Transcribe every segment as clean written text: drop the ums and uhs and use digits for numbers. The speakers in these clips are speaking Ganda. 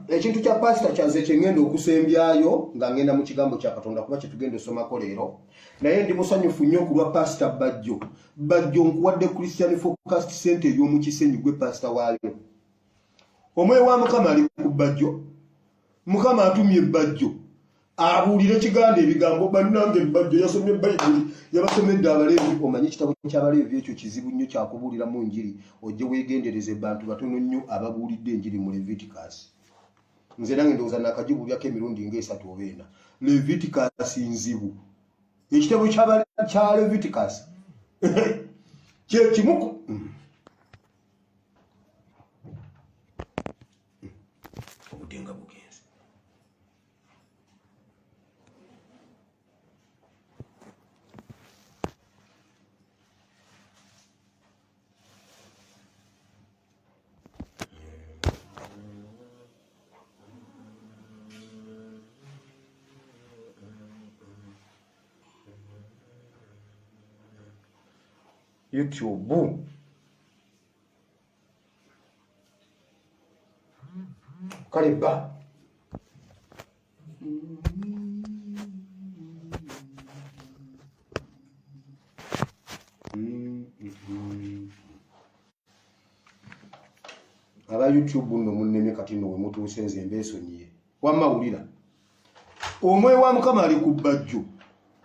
ekintu kya pastor kyanze kyengenda okusembyayo nga ngenda mu kigambo kya Katonda kuba kyetugenda osomako leero naye ndi musanyufu nnyo ku lwa pastor Bajjo nkuwadde Christian Focused Center y'omu Kisenyi gwe pastor waayo omwe wa Mukama ali ku Bajjo Mukama atumye Bajjo abuulira ekigambo ebigambo bannange Bajjo yasomye Bayibuli yabasomedde Abaleevi omanyi ekitabo ky'Abaleevi ekyo kizibu nnyo kyakubuulira mu njiri ojje weegendereze bantu batono nnyo ababuulidde enjiri mu Leviticus nze nange ndowooza nakagibuulyako emirundi ng'esatu oba ena Leviticus nzibu ekitabo kya Leviticus kye kimu obudenga bugenze YouTube kariba aba YouTube no munnemye kati no mutuuse nze mbeesonyiye wamawulira omwe wa Mukama ali ku Bajjo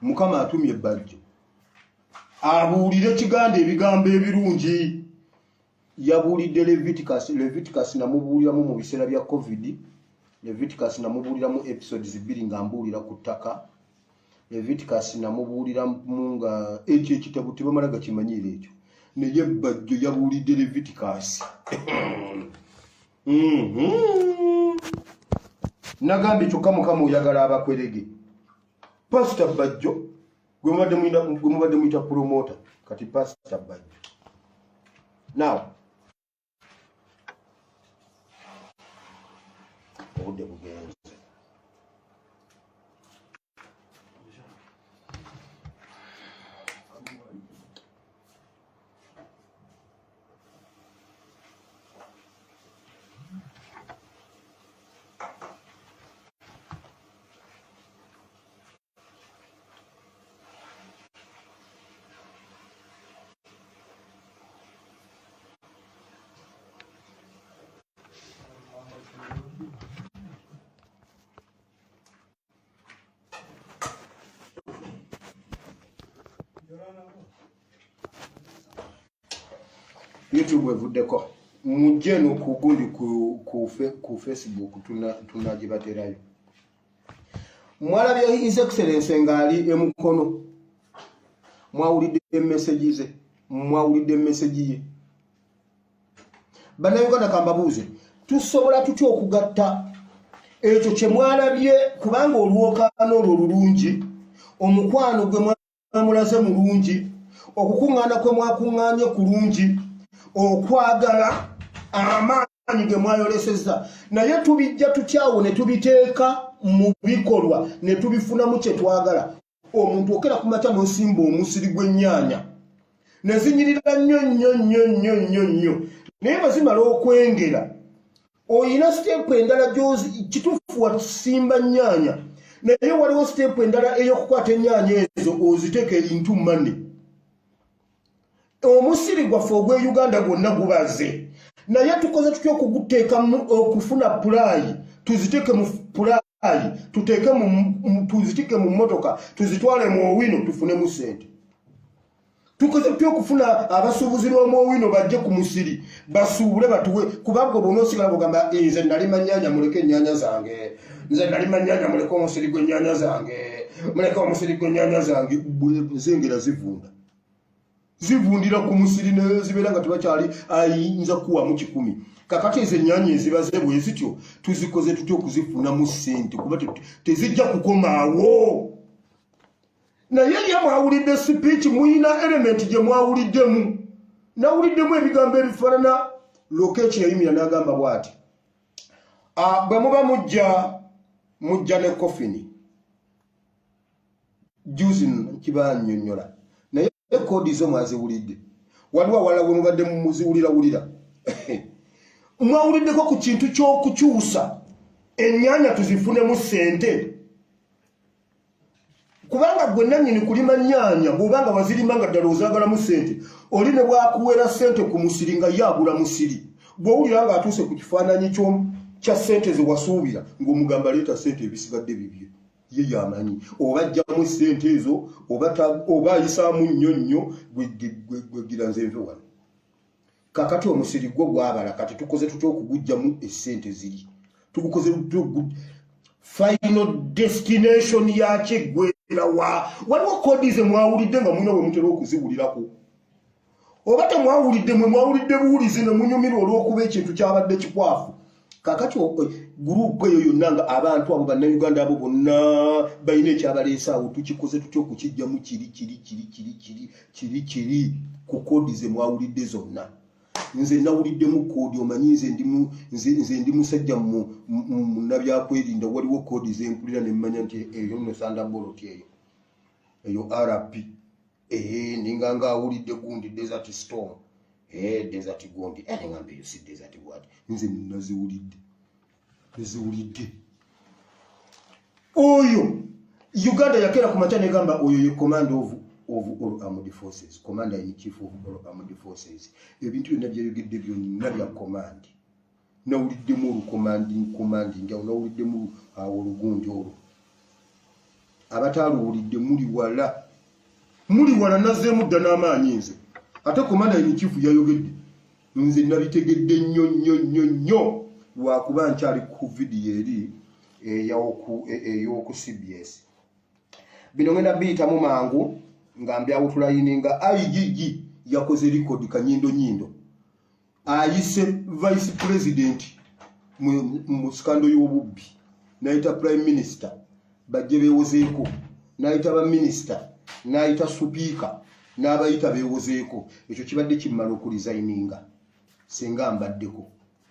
Mukama atumye Bajjo abuulire ekigambo ebigambo ebirungi yabuulidde Leviticus namubuuliramu mu biseera bya COVID Leviticus namubuuliramu episodes 2 nga mbuulira ku ttaka Leviticus namubuuliramu nga ekyo ekitabo tebamala gakimanyiira ekyo naye Bajjo yabuulidde Leviticus nagambye kyokka Mukama oyagala abakwerege Pastor Bajjo gwe mubadde muyita promoter kati Pastor Bajjo now obudde bugenze YouTube evuddeko mujje no kugundi ku Facebook tunagibaterayo mwalabye His Excellency ngali emukono mwawulidde message ye bannayuganda kambabuuze tusobola tutya okugatta ekyo kye mwalabye kubanga olwokaano olwo lulungi omukwano gwe mwamulaze mulungi okukuŋŋaana kwe mwakuŋŋaanye kulungi okwagala amaanyi ge mwayolesezza naye tubijja tutyawo ne tubiteeka mu bikolwa ne tubifunamu kye twagala omuntu okera ku makya n'osimba omusiri gw'ennyaanya ne zinyirira nnyo naye bazimala okwengera oyina siteepu endala gyozi kituufu wasimba nnyaanya naye waliwo siteepu endala ey'okukwata ennyaanya ezo oziteeka ebintu mane omusiri gwaffe ogw'e Uganda gwonna gubaze naye tukoze tutya okuguteeka okufuna pulaayi tuziteeke mu pulaayi tuziteeke mu mmotoka tuzitwale mu owino tufunemu ssente tukoze tutya okufuna abasuubuzi b'omu owino bajje ku musiri basuubule batuwe kubanga bw'onoosigala bwogamba nze nalima nnyaanya muleke ennyaanya zange nze nalima nnyaanya muleke omusiri gw'ennyaanya zange muleke omusiri gw'ennyaanya zange zengera zivundira ku musiri ne zibeera nga tebakyali ayinza kuwamu 100 kakati ezo ennyaanya ezibaze bwe zityo tuzikoze tutya okuzifunamu ssente kuba tezijja kukomaawo naye ye mwawulidde sipiiki muyina element gye mwawuliddemu nawuliddemu ebigambo ebifaanana Lokeeki yayimira n'agamba bw'ati bwe muba mujja ne kofini juzi kibannyonnyola naye kodi zo mwaziwulidde waliwo awalala bwe mubadde muziwulira mwawuliddeko ku kintu ky'okukyusa ennyanya tuzifunemu ssente kubanga gwe nannyini kulima nnyanya bw'obanga wazirima nga ddala ozaagalamu ssente oli ne bwakuweera ssente ku musiri nga ye agula musiri bw'owulira nga atuuse ku kifaananyi kya ssente ze wasuubira ng'omugamba leeta ssente ebisigadde bibye ye yamanyi oba ajjamu ssente ezo oba ayisaamu nnyonnyo gwegira nze nve wano kakati omusiri gwo gwabala kati tukoze tutya okugujjamu essente ziri tugukoze final destination yakye gwera waliwo kodi ze mwawulidde nga mulina we mutera okuziwulirako oba temwawulidde mwe mwawulidde buwulizi ne munyumirwa olw'okuba ekintu kyabadde kikwafu kakati gurupu eyo yonna nga abantu abo bannayuganda abo bonna balina ekyabaleesa awo tukikoze tutya okukijjamu kiri ku kodi ze mwawulidde zonna nze nawuliddemu kodi omanyi nze ndi musajja mu nabyakwerinda waliwo kodi zempulira nemmanya nti eyo nno sandaboloti eyo rp ninganga awulidde gundi desert storm desert gundi ngambe eyo si desert wadi nze naziwulidde oyo Uganda yakera ku matya negamba oyo ye command of all armed forces, commander in chief of all armed forces. Ebintu byonna byayogedde byonna bya command. Nawuliddemu commanding nawuliddemu olugundi olwo. Abataaluwulidde muli wala nazzeemu dda n'amaanyi nze. Ate commander in chief yayogedde. Nze nabitegedde nnyo lwakuba nkyali ku vidiyo eri ey'oku CBS. Bino ngenda biyitamu mangu nga mbyawutulayininga IGG yakoze record kanyindo ayise vice president mu skando y'obubbi naita prime minister bajje bewozeeko naita ba minister naita speaker n'abayita bewozeeko ekyo kibadde kimmala okulizayininga senga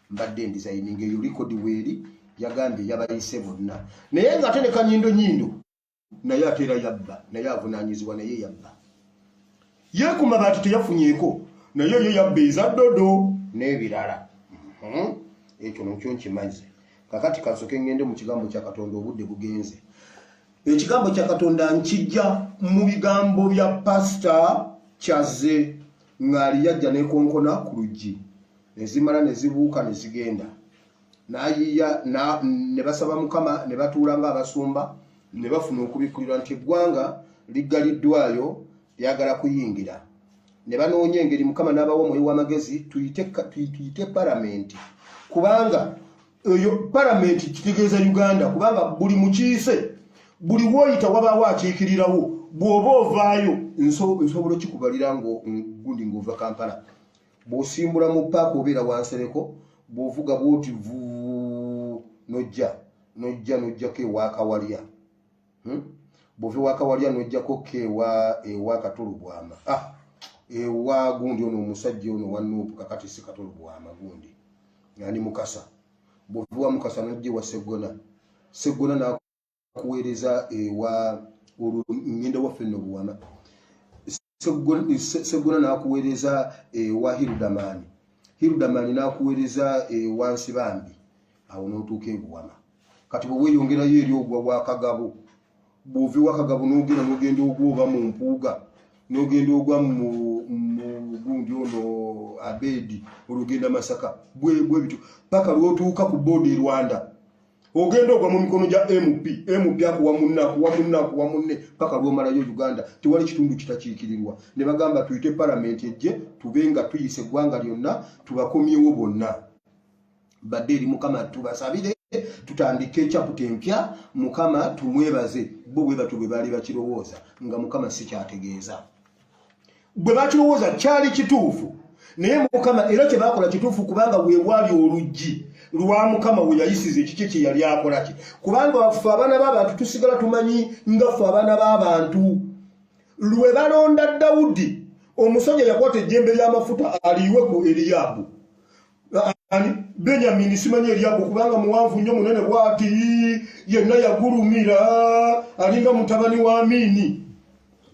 mbadde ndizayininga eyo record weeri yagambye yabayise bonna naye nga ate ne kanyindo naye atera yabba naye avunaanyizibwa naye yabba ye ku mabaati teyafunyeeko naye ye yabba ezaddodo n'ebirala ekyo nakyo nkimanyize kakati kasooke ngende mu kigambo kya Katonda obudde bugenze ekigambo kya Katonda nkijja mu bigambo bya pasita Kyaze ngaali yajja nekonkona ku luggi nezimala nezibuuka nezigenda nayiya ne basaba Mukama ne batuula ng'abasumba ne bafuna okubikulirwa nti eggwanga liggaliddwayo lyagala kuyingira ne banoonya engeri Mukama n'abawa omwoyo w'amagezi tuyite paramenti kubanga eyo paramenti kitegeeza Uganda kubanga buli mukiise buli woyita wabaawo akiikirirawo bw'oba ovaayo nsobola kikubalira gundi ng'ova Kampala bw'osimbula mu paaka obeera wansereko bw'ovuga bw'oti nojjako ewaakawalya bw'ova ewaakawalya nojjako ewa Katolobwama ewa gundi ono omusajja ono wa Nuupu kakati si Katolobwama gundi yani Mukasa bw'ova Mukasa nojja ewa Seggona n'akuweereza ewa ngenda waffe nno Buwama Seggona n'akuweereza ewa Hirudamaani n'akuweereza ewa Nsibambi awo n'otuuka e Buwama kati bwe weeyongerayo eri ogwa Bwakagabo bw'ova ewakagabo n'ogenda ogwoba mu Mpuuga n'ogenda ogwa mu gundi ono Abedi olugenda Masaka bwe bityo paka lw'otuuka ku boodi e Rwanda ogenda ogwa mu mikono gya MP akuwa munne paka lw'omalayo Uganda tewali kitundu kitakiikirirwa ne bagamba tuyite paramenti ejje tube nga tuyise eggwanga lyonna tubakomyewo bonna badde eri Mukama tubasabire tutandike ekyaputa empya Mukama tumwebaze bo bwe batu bwe baali bakirowooza nga Mukama si kyategeeza bwe bakirowooza kyali kituufu naye Mukama era kye bakola kituufu kubanga weewali oluggi lwa Mukama we yayisiza ekiki kye yali akolaki kubanga ffe abaana b'abantu tusigala tumanyi nga ffe abaana b'abantu lwe balonda Dawudi omusajja yakwata ejjembe ly'amafuta aliiwe ku Eriyabu Benyamini simanyi Eriyabu kubanga muwanvu nnyo munene bw'ati yenna yagulumira alinga mutabani wa Amini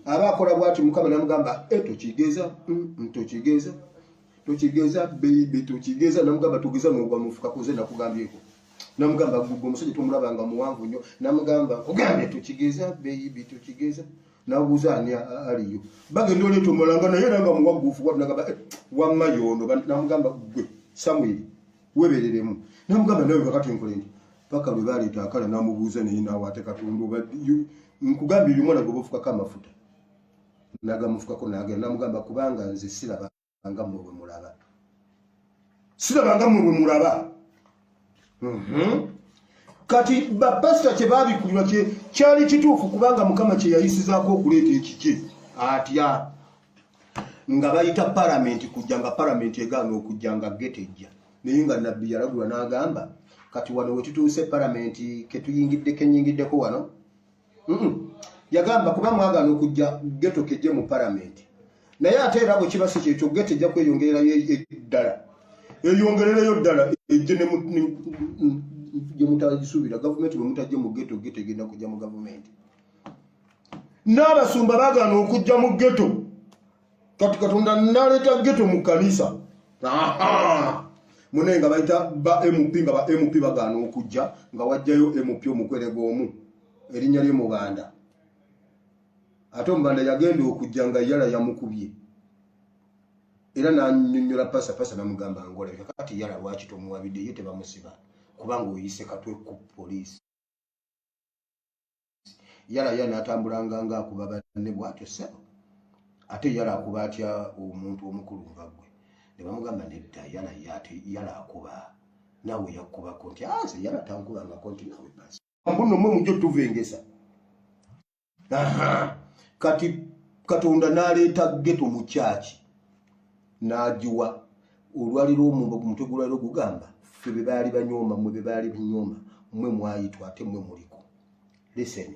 abakola bw'ati Mukama n'amugamba tokigeeza Tukigeza baby tukigeza namugamba tugeza n'ogwa mufuka koze nakugambyeko. Namugamba gugu omusajja tumulabanga muwanvu nnyo namugamba kugambye tukigeza baby tukigeza nabuuza ani aliyo bagenda oleeta omulanga naye era nga muwagufu nagamba wamma yono namugamba gwe Samuel webereremu namugamba nawe kakati nkole ndi paka lwe baleeta akala namubuuza naye nawaate Katonda nkugambye uyu mwana gwe bufukako amafuta nagamufukako nagenda namugamba kubanga nze sirabanga mmwe bwe mulaba sirabanga mmwe bwe mulaba kati bapasita kye babikulira kyali kituufu kubanga Mukama kye yayisizaako okuleeta ekiki atya nga bayita palamenti kujja nga palamenti egaana okujja nga getejja naye nga nabbi yalagula n'agamba kati wano we tutuuse palamenti kenyingiddeko wano yagamba kuba mwagaana okujja geto kejje mu palamenti naye ate era bwe kiba si kyekyo geto ejja kweyongererayo eddala eyongerereyo ddala ejje gye mutagisuubira gavumenti bwe mutajje mu geto egenda kujja mu gavumenti n'abasumba baagaana okujja mu geto kati Katonda naleeta geto mu kanisa munaye nga bayita ba MP bagaana okujja nga wajjayo MP omukwerego omu erinnya lye Mubanda ate Omubanda yagenda okujja nga yala yamukubye era n'annyonnyola pasa namugamba ngolabika kati yala lwaki tomuwabidde ye tebamusiba kubanga oyise katwe ku poliisi yala n'atambulanga ng'akuba banne bw'atyo ssebo ate yala akuba atya omuntu omukulu nga gwe ne bamugamba nedda yala akuba naawe yakubako nti ase yala tankubangako nti naawe pasi mbuno mwe mujjo tuvengesa kati Katonda n'aleeta geto mu kyaki n'agiwa olwali lw'omumba ku mutwe gw'olwali ogugamba ffe be baali banyooma mmwe be baali banyooma mmwe mwayitwa ate mmwe muliko listen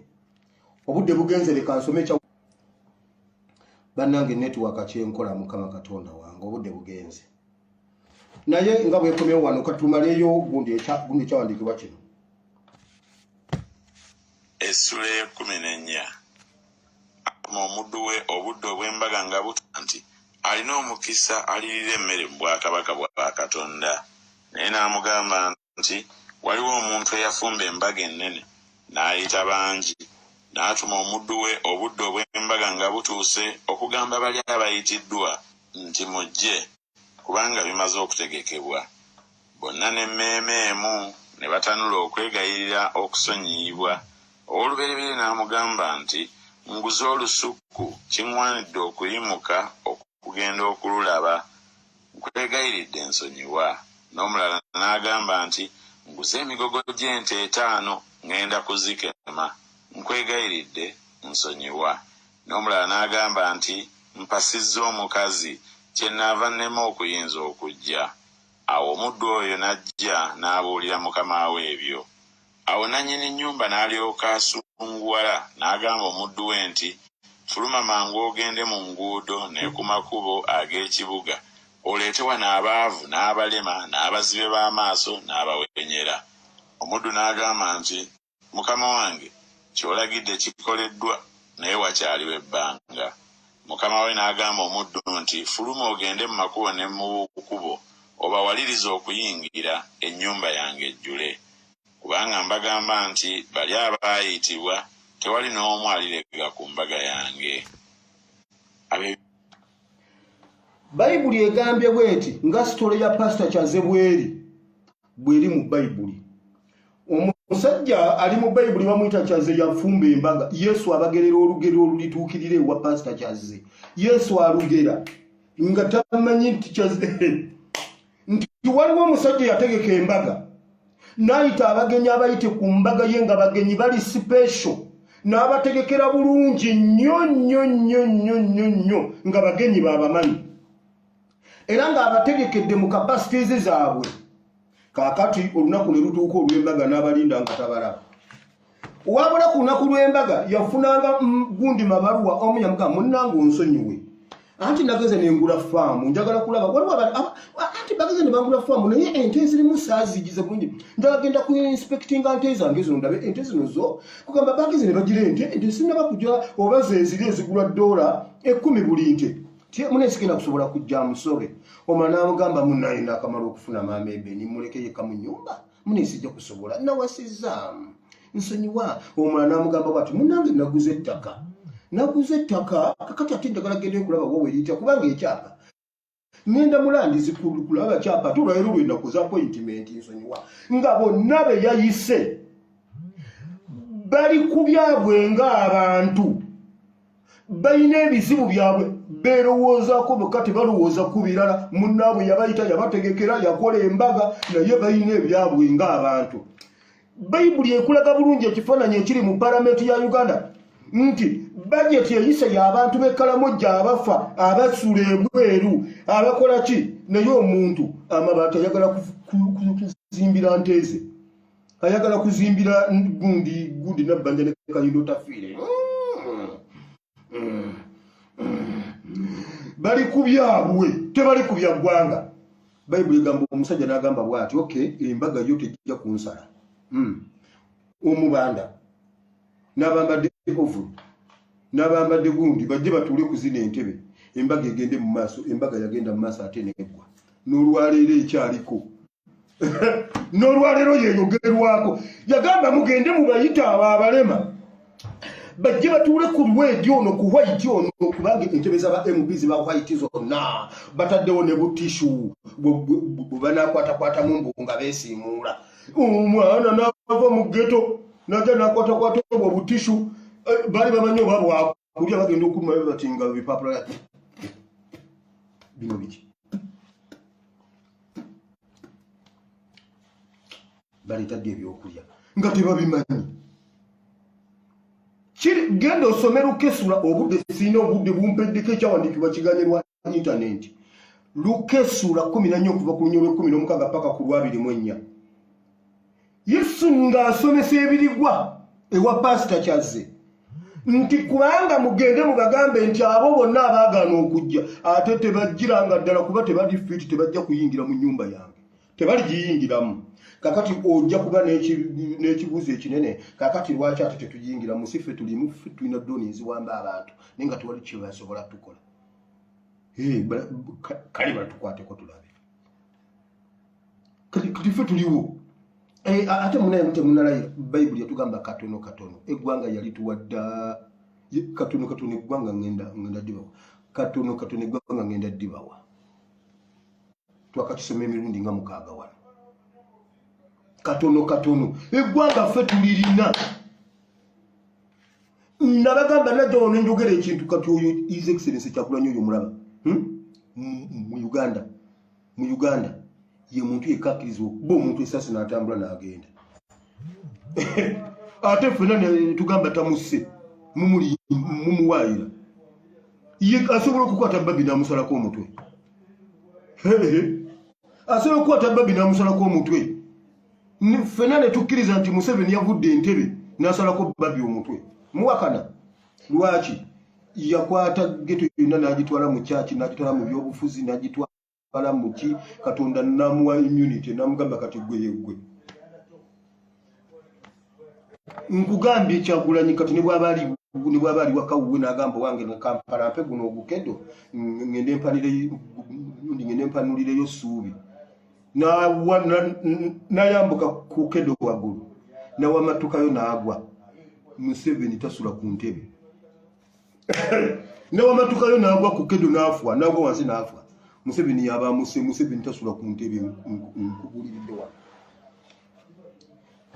obudde bugenze leka nsome kya bannange network kyenkola Mukama Katonda wange obudde bugenze naye nga bwekomyewo wano katumaleyo gundi ekyawandiikibwa kino Essula 14 omuddu we obudde obw'embaga nga buta nti alina omukisa alirira emmere mu bwakabaka bwa Katonda naye n'amugamba nti waliwo omuntu eyafumba embaga ennene n'ayita bangi n'atuma omuddu we obudde obw'embaga nga butuuse okugamba bali abayitiddwa nti mujje kubanga bimaze okutegekebwa bonna n'emmeeme emu ne batanula okwegayirira okusonyiyibwa olubereberye n'amugamba nti nguze olusuku kiŋŋwanidde okuyimuka okugenda okululaba nkwegayiridde ensonyiwa n'omulala n'agamba nti nguze emigogo gy'ente 5 ŋŋenda kuzikema nkwegayiridde nsonyiwa n'omulala n'agamba nti mpasizza omukazi kyennaava nnema okuyinza okujja awo omuddu oyo n'ajja n'abuulira mukama we ebyo awo nannyini nnyumba n'alyoka asunguwala n'agamba omuddu we nti fuluma mangu ogende mu nguudo ne ku makubo ag'ekibuga oleete wano abaavu n'abalema n'abazibe b'amaaso n'abawenyera omuddu n'agamba nti mukama wange ky'olagidde kikoleddwa naye wakyaliwo ebbanga mukama we n'agamba omuddu nti fuluma ogende mu makubo ne mu bukubo obawaliriza okuyingira ennyumba yange ejjule kubanga mbagamba nti bali abaayitibwa tewali n'omu alirega ku mbaga yange. Bayibuli egambye bweti nga sitole ya Pastor Kyaze bweri mu Bayibuli. Omusajja ali mu Bayibuli bamuyita Kyaze yafumba embaga. Yesu abagerera olugero olulituukirira ewa Pastor Kyaze. Yesu alugera nga tamanyi nti Kyaze nti waliwo omusajja yategeka embaga n'ayita abagenyi abayite ku mbaga ye nga bagenyi bali special n'abategekera bulungi nnyo nga bagenyi babamanyi era nga abategekedde mu kapasitizi zaabwe. Kaakati olunaku ne lutuuka olw'embaga n'abalinda nga tabalaba. Wabula ku lunaku lw'embaga yafunanga gundi mabaluwa omu yamuga munnange onsonyiwe anti nageze nengula faamu njagala kulaba waliwo anti bageze ne bangula faamu naye ente zirimu saazigize bulungi njagala genda ku inspectinga ente zange zino ndabe ente zino zo kugamba bageze ne bagira ente sinaba kujja oba ze ziri ezigula $10 buli nte munesi kina kusobola kujja musobe omwana namugamba munnaye nakamala okufuna maama ebeni muleke yeka mu nyumba munesi jja kusobola nawasiza nsonyiwa omwana namugamba bwati munnange naguze ettaka kakati ate njagala gende kulaba wowe eriyita kubanga ekyapa ngenda mulandizi kulaba kyapa tulwayo lwenda kuza appointment nsonyiwa nga bonna be yayise bali ku byabwe ng'abantu balina ebizibu byabwe beerowoozako bokka tebalowooza ku birala munnaabwe yabayita yabategekera yakola embaga naye balina ebyabwe ng'abantu bayibuli ekulaga bulungi ekifaananyi ekiri mu palamenti ya Uganda nti bajeti eyise y'abantu b'ekkalamojja abafa abasula ebweru abakola ki naye omuntu amabaati ayagala kuzimbira nteeze ayagala kuzimbira gundi nabbanja ne kayindo tafiire bali ku byabwe tebali ku bya ggwanga bayibuli egamba omusajja n'agamba bw'ati okay embaga yo tejja kunsala omubanda n'abambadde ovu n'abambadde gundi bajje batuule ku zino entebe embaga egende mu maaso embaga yagenda mu maaso ate neggwa n'olwaleero ekyaliko n'olwaleero yeeyogerwako yagamba mugende mubayita abo abalema bajje batuule ku lwedi ono ku white ono kubanga entebe z'aba MP ziba white zonna bataddewo ne butishu bwe banaakwatakwatamu mbu nga beesiimuula omwana n'ava mu ggeto najja n'akwatakwata obwo butishu bali bamanyi oba bwakulya bagenda okumayo bati nga bipapula bino biki baleetadde ebyokulya nga tebabimanyi genda osome Lukesula obudde sirina obudde bumpeddeko ekyawandiikibwa kiganirwa intaneti Lukesula 14 okuva ku lunya olw'16 paka ku lw'24 Yesu ng'asomesa ebirigwa ewa pasita Kyazze nti kubanga mugende mubagambe nti abo bonna abaagaana okujja ate tebajjiranga ddala kuba tebali fiti tebajja kuyingira mu nnyumba yange tebali giyingiramu kakati ojja kuba n'ekibuuzo ekinene kakati lwaki ate tetuyingira musife tulimu ffe tulina ddoni eziwamba abantu naye nga tewali kye basobola tukola kale batukwateko tulabe kati ffe tuliwo ate munaye temunalayira bayibuli yatugamba katono eggwanga yali tuwadda katono eggwanga ngenda ddibawa katono eggwanga ngenda ddibawa twakakisoma emirundi nga 6 wano katono eggwanga ffe tulirina nabagamba najja ono njogera ekintu kati oyo his excellence Kyagulanyi oyo mulaba mu Uganda ye muntu yekakkiriza okuba omuntu esasi n'atambula n'agenda ate ffena ne tugamba tamusse mumuwaayira ye asobola okukwata babbi n'amusalako omutwe asobola okukwata babbi n'amusalako omutwe ffena ne tukkiriza nti Museveni yavudde entebe n'asalako babbi omutwe muwakana lwaki yakwata geto yonna n'agitwala mu kyaki n'agitwala mu byobufuzi n'agitwala muki Katonda namuwa immunity namugamba kati gwe nkugambye Kyagulanyi kati ne bw'abaali wakawuwe n'agamba wange na Kampala mpe guno ogukedo ngende mpanulireyo ssuubi n'ayambuka ku kedo waggulu n'awamatukayo n'agwa Museveni tasula ku ntebe n'awamatukayo n'agwa ku kedo n'afa n'agwa wansi n'afa Museveni yaba Museveni tasula ku ntebe nkubuliridde wa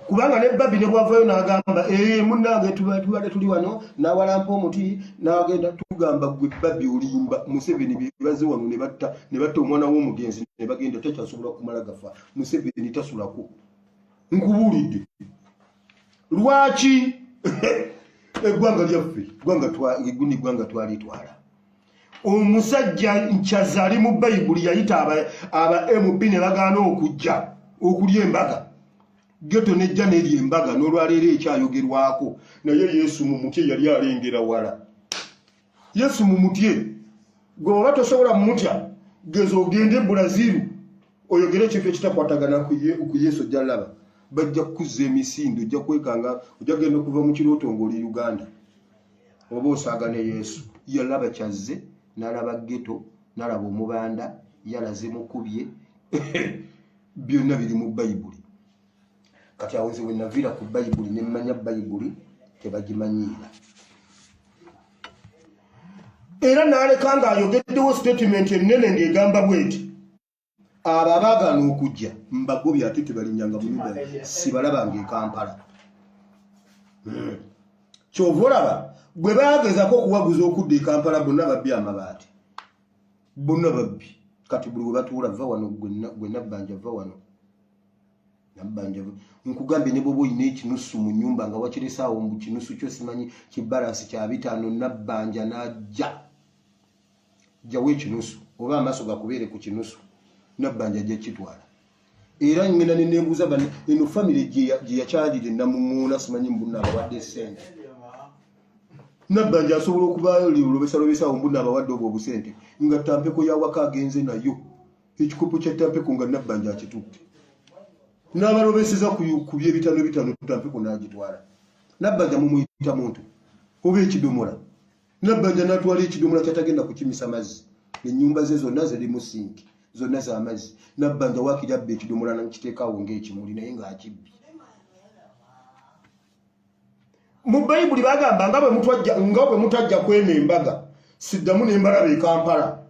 kubanga ne babbi ne bwavayo n'agamba munnange tubadde tuli wano n'awalampa omuti n'agenda tugamba gwe babbi olimba Museveni bebaze wano ne batta omwana w'omugenzi ne bagenda tekyasobola kumala gafa Museveni tasulako nkubuulidde lwaki eggwanga lyaffe eggwanga twalitwala omusajja Nkyaza ali mu bayibuli yayita aba MP ne bagaana okujja okulya embaga geto nejja n'erya embaga n'olwaleero ekyayogerwako naye Yesu mu mutye yali alengera wala Yesu mu mutye gwe oba tosobola mutya geza ogende Brazil oyogere ekintu ekitakwatagana ku Yesu ojja laba bajja kukuzza emisindo ojja kwekanga ojja genda okuva mu kirooto ng'oli Uganda oba osaaga ne Yesu yalaba Kyazze n'alaba ghetto n'alaba omubanda yalaze mukubye byonna biri mu bayibuli kati awo nze we naviira ku bayibuli ne mmanya bayibuli tebagimanyiira era n'aleka ng'ayogeddewo statement ennene ng'egamba bweti abo abaagaana okujja mbagobye ate tebalinyanga mu nyumba sibalabanga e Kampala kyova olaba bwe baagezako okuwaguza okudda e Kampala bonna babbi amabaati bonna babbi kati buli we batuula va wano gwe nabbanja va wano nabbanja nkugambye ne bwoba oyina ekinusu mu nnyumba nga wakiresaawo mu kinusu kyo simanyi kibalansi kya 5 nabbanja n'ajja jjawo ekinusu oba amaaso gakubeere ku kinusu nabbanja ajja kitwala era ngenda nenembuuza eno famire gye yakyalire namumuuna simanyi mbunna abawadde ssente nabbanja asobola okubaayo lobesaalobesaawo mbunna abawadde obwo obusente nga tampeko yawaka agenze nayo ekikopo kya tampeko nga nabbanja akitutte n'abalobeseza ku by'ebitano tampeko n'agitwala nabbanja mumuyita muntu oba ekidomola nabbanja n'atwala ekidomola kyatagenda kukimisa mazzi ennyumba ze zonna zirimu sinki zonna z'amazzi nabbanja waakiri abba ekidomola nakiteekaawo ng'ekimuli naye ng'akibbye mu bayibuli bagamba nga bwe mutajja kwena embaga siddamu nembalaba e Kampala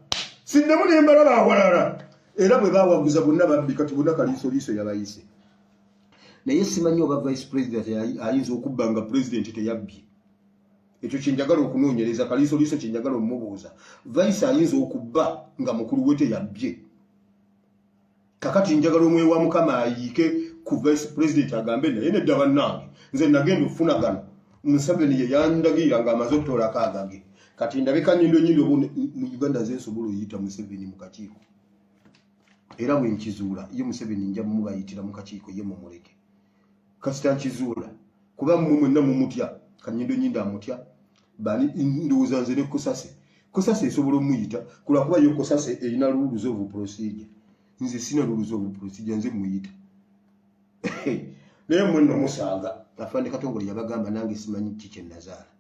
siddamu nembalaba awalala era bwe bawaguza bonna babbi kati bonna kaliisoliiso yabayise naye simanyi oba vice president ayinza okubba nga president teyabbye ekyo kyenjagala okunoonyereza kaliisoliiso kyenjagala omumubuuza vice ayinza okubba nga mukulu we teyabbye kakati njagala omwewa mukama ayiike ku vice president agambe naye nedda bannange nze nagenda okufunagana Museveni ye yandagirira nga amaze okutoolako agage kati ndabika nnyindo mu Uganda nze nsobola oyiyita Museveni mu kakiiko era bwe nkizuula ye Museveni nja mubayitira mu kakiiko ye mumuleke kasita nkizuula kuba mmwe mwenna mumutya kanyindo amutya bani ndowooza nze ne Kosase esobola omuyita kulwakuba yo Kosase erina rules of procedure nze sina rules of procedure nze muyita naye mwenna musaaga afande Katongole yabagamba nange simanyi kiki nazaala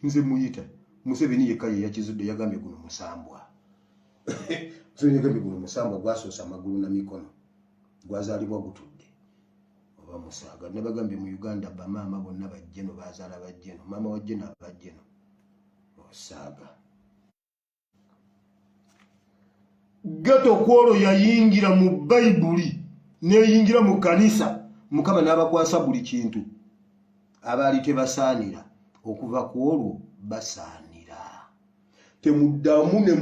nze muyita Museveni yekka ye yakizudde yagambye guno musambwa Museveni yagambye guno musambwa gwasoosa amagulu na mikono gwazaalibwa gutudde oba musaaga nabagambye mu Uganda bamaama bonna bajjeno bazaala bajjeno maama wajjeno abajjeno osaaga gato kwolo yayingira mu bayibuli neyingira mu kanisa Mukama n'abakwasa buli kintu abaali tebasaanira okuva ku olwo basaanira temuddamu ne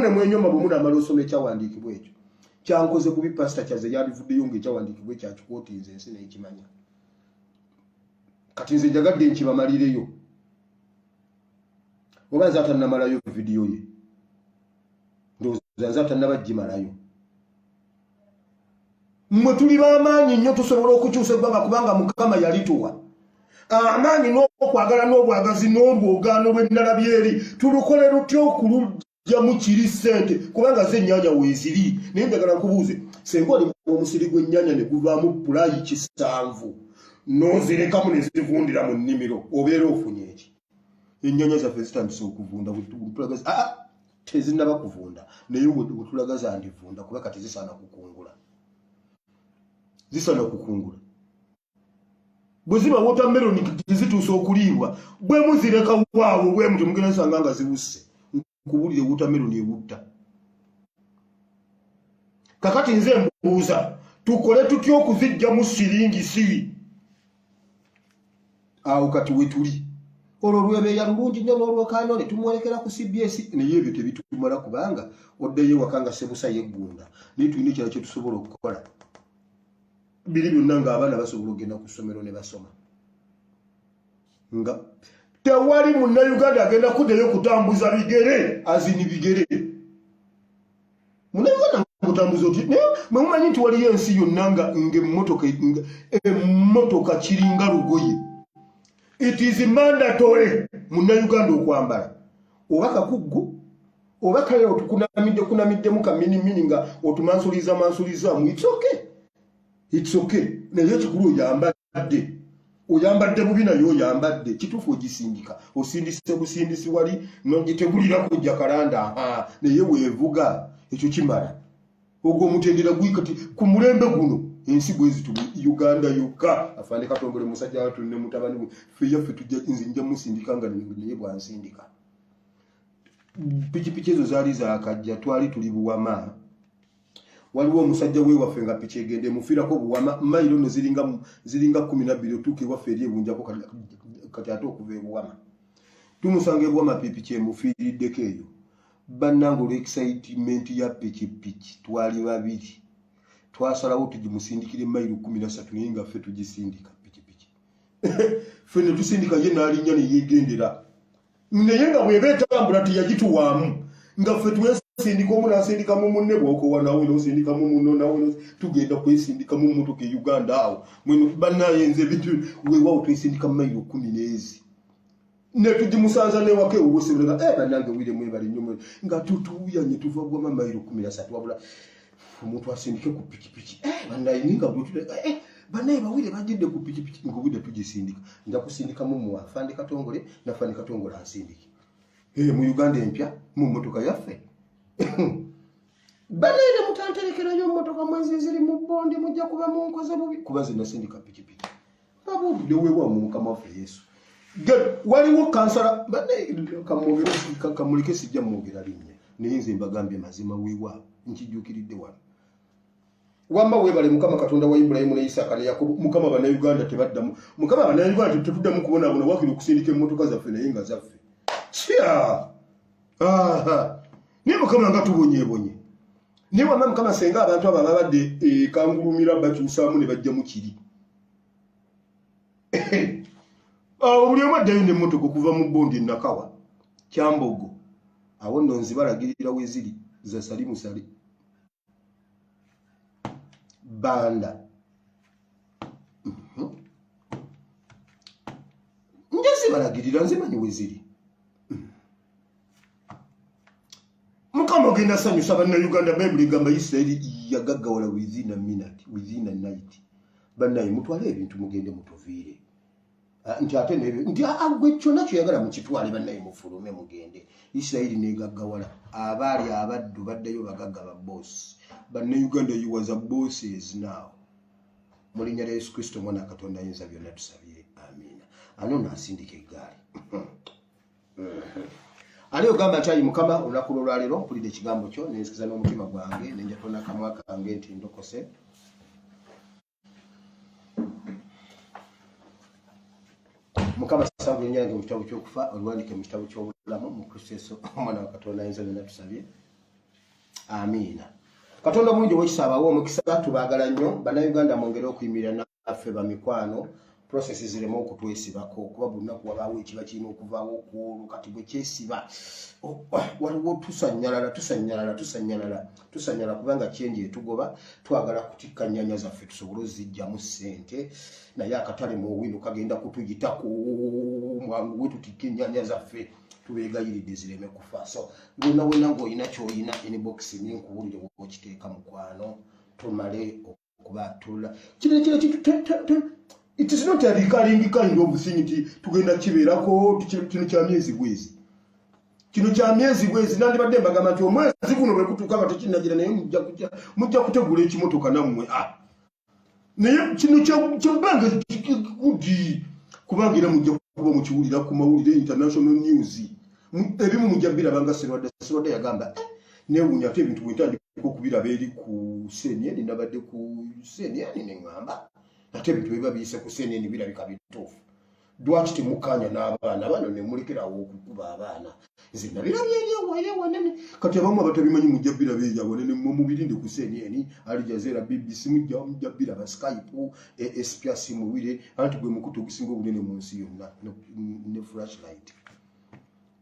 mwenyoma bwe munaamala osoma ekyawandiikibwa ekyo kyankoze kubi pasita kyaze yalivuddeyo ng'ekyawandiikibwa ekyakikootinze ensi n'ekimanya kati nze njagadde nkibamalireyo oba nze atannamalayo vidiyo ye ndowooza nze atannabagimalayo mwe tuli b'amaanyi nnyo tusobola okukyusa eggwanga kubanga Mukama yalituwa amaanyi n'okwagala n'obwagazi n'olwogaano lw'ennalabye eri tulukole lutya okulugyamu kiri ssente kubanga ze ennyanya weeziri naye njagala nkubuuze senga oli omusiri gw'ennyanya ne guvaamu pulayi 7 n'ozirekamu ne zivundira mu nnimiro obeera ofunye eki ennyanya zaffe zitandise okuvunda bwetulagaza tezinnaba kuvunda naye bwetulagaza ndivunda kuba kati zisaana kukungula bwe ziba watermelon tezituusa okuliibwa bwe muzireka waawo bwe mutyo mugenda nsanga nga ziwusse nkubulire watermelon ewutta kakati nze mbuuza tukole tutya okuzijjamu siringi siri awo kati wetuli olwo lwebeeya lulungi nnyo n'olwokaano ne tumwolekera ku CBS naye ebyo tebitumala kubanga oddeyo ewaka nga sebusa yeggunda naye tulina ekirala kye tusobola okukola biri byonna ng'abaana basobola okugenda ku ssomero ne basoma nga tewali munnayuganda agenda kuddayo kutambuza bigere azini bigere munnayuganda mutambuza oti naye mwemumanyi nti waliyo ensi yonna nga emmotoka kiringa lugoye it is mandatory munnayuganda okwambala oba kakuggu oba kale otukunamiddemu kaminimini nga otumansulizamu it's okay naye ekikulu oyambadde oyambadde bubi naye oyambadde kituufu ogisindika osindise busindisi wali nogitegulira kujja kalanda naye weevuga ekyo kimala ogwo omutendera gwikati ku mulembe guno ensi bwezi Uganda yokka afande Katongole musajja watu ne mutabani feyaffe tujja nze nja musindika nga naye bwansindika pikipiki ezo zaali zaakajja twali tuli Buwama waliwo omusajja we waffe nga piki egende mufiirako Buwama mayiro no ziringa 12 otuuka ewaffe eri ebunjako kati ate okuva ebuwama tumusanga ebuwama piki emufiiriddeko eyo bannange olw'excitement ya pikipiki twali babiri twasalawo tugimusindikire mayiro 13 naye nga ffe tugisindika pikipiki ffe ne tusindika ye n'alinnya ne yeegendera naye nga bw'eba etambula teyagituwaamu nga ffe twesindika omu n'asindikamu munne bw'okowa nawe n'osindikamu munno nawe tugenda kwesindikamu mmotoka e Uganda awo mweno bannaye nze bitu weewaawo twesindika mayiro 10 ne tugimusanza n'ewaka ewuwesebulaga bannange wire mwebali nnyo nga tutuyanye tuva Buwama mayiro 13 wabula omuntu asindike ku pikipiki bannaye ninga bwetulaga bannaye bawire bajjidde ku pikipiki ng'obudde tugisindika nja kusindikamu mu afande Katongole n'afande Katongole asindike mu Uganda empya mu mmotoka yaffe bannaye ne mutanterekerayo mmotoka mwezi ziri mu bondi mujja kuba munkoze bubi kuba ze nasindika pikipiki babudde weewa mu Mukama waffe Yesu waliwo kansala bannaye kamuleke sijja mwogera linnya naye nze mbagambye mazima weewa nkijjuukiridde wano wamba webale Mukama Katonda wa Ibulayimu ne Isaaka ne Yakobo Mukama bannayuganda tebaddamu Mukama bannayuganda tetuddamu kubonaabona wakiri okusindika emmotoka zaffe naye nga zaffe kya naye Mukama nga tubonyeebonye naye wamma Mukama senga abantu abo ababadde kangulumira bakyusaamu ne bajja mu kiri buli omu addayo n'emmotoka okuva mu bondi Nakawa Kyambogo awo nno nzibalagirira we ziri za salimusali Banda njezi balagirira nzimanyi we ziri Mukama ogenda sanyusa bannayuganda Bayibuli egamba Isirayiri yagaggawala within a minute within a night bannaye mutwale ebintu mugende mutuviire nti ate nti gwe kyonna kyoyagala mukitwale bannaye mufulume mugende Isirayiri negaggawala abaali abaddu baddayo bagagga ba boss bannayuganda you was a bosses now mu linnya lya Yesu Kristo mwana Katonda ayinza byonna tusabye amina ano nasindika eggaali ali ogamba nti ayi Mukama olunaku lw'olwaleero mpulidde ekigambo kyo nenzikiza n'omutima gwange nenjatona akamwa kange nti ndokose Mukama sababu nyange mu kitabo ky'okufa oluwandike mu kitabo ky'obulamu mu Kristo Yesu omwana wa Katonda ayinza byonna tusabye amina Katonda mulungi w'ekisaabawo omukisa tubaagala nnyo bannayuganda mwongere okuyimirira naffe bamikwano processes zirema okutwesibako kuba buli lunaku wabaawo ekiba kirina okuvaawo okwolwo kati bwe kyesiba waliwo tusanyalala kubanga kyenji etugoba twagala kutikka nnyanya zaffe tusobole ozijjamu ssente naye akatale mu owino kagenda kutuyitako mwangu we tutikka ennyanya zaffe tubeegayiridde zireme kufa so wonna ng'olina ky'olina inbox ninkuwulire okiteeka mukwano tumale okubatula it is not a recurring kind of thing nti tugenda kibeerako kino kya myezi bwezi kino kya myezi bwezi nandibadde mbagamba nti omwezi guno bwe kutuuka nga tekinnagira naye mujja kutegula ekimotoka nammwe naye kino kyabanga kudi kubanga era mujja kuba mukiwulira ku mawulire international news ebimu mujja birabanga serwadde yagamba neewuunya ate ebintu bwentandika okubiraba eri ku CNN nabadde ku CNN neŋŋamba ate ebintu biba biyise ku CNN birabika bituufu lwaki temukkaanya n'abaana bano ne mulekerawo okukuba abaana nze nabirabye eri ewanene kati abamu abatabimanyi mujja biraba eri awanene mubirinde ku CNN Al Jazeera BBC mujja biraba Skype SPS muwire anti gwe mukutu ogusinga obunene mu nsi yonna ne flashlight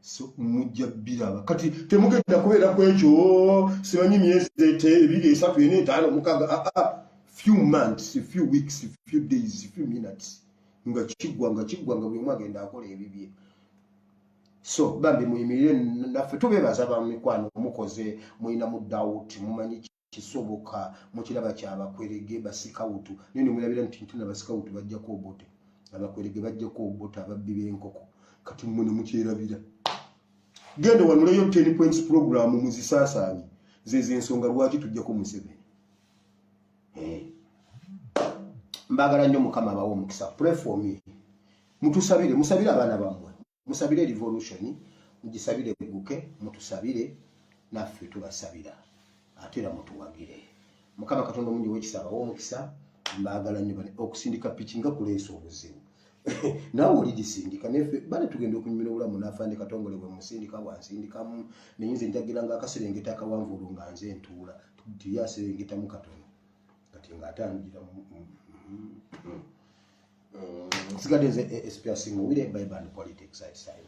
so mujja biraba kati temugenda kubeera ku ekyo simanyi myezi 2 3 4 5 6 few months, a few weeks, a few days, a few minutes. Nga kigwanga buli omu agenda akola ebibye. So bambi muyimirire naffe tubeebaza bamikwano mukoze muyina mu doubt mumanyi kisoboka mukiraba kyabakwerege basikawutu nene mulabira nti ntina basikawutu bajja ko obote abakwerege bajjako obota ababbi b'enkoko kati mmwe ne mukyerabira genda wanuleyo 10 points program muzisaasaanye zezo ensonga lwaki tujjako Museveni. Mbagala nnyo Mukama abawo omukisa. Pray for me. Mutusabire, musabire abaana bammwe, musabire revolution, mugisabire eguke, mutusabire naffe tubasabira ate era mutuwagire. Mukama Katonda omungi w'ekisa abawo omukisa. Mbagala nnyo bane okusindika piki nga kuleesa obuzibu. Nawe oligisindika neffe bale tugenda okunyumira obulamu n'afande Katongole bwe musindika bwansindikamu neyinza njagira nga akaserengeta akawanvuulu nga nze ntuula tuyaserengetamu katono kati ng'atangira sigadde nze expressing wire Bible and politics I say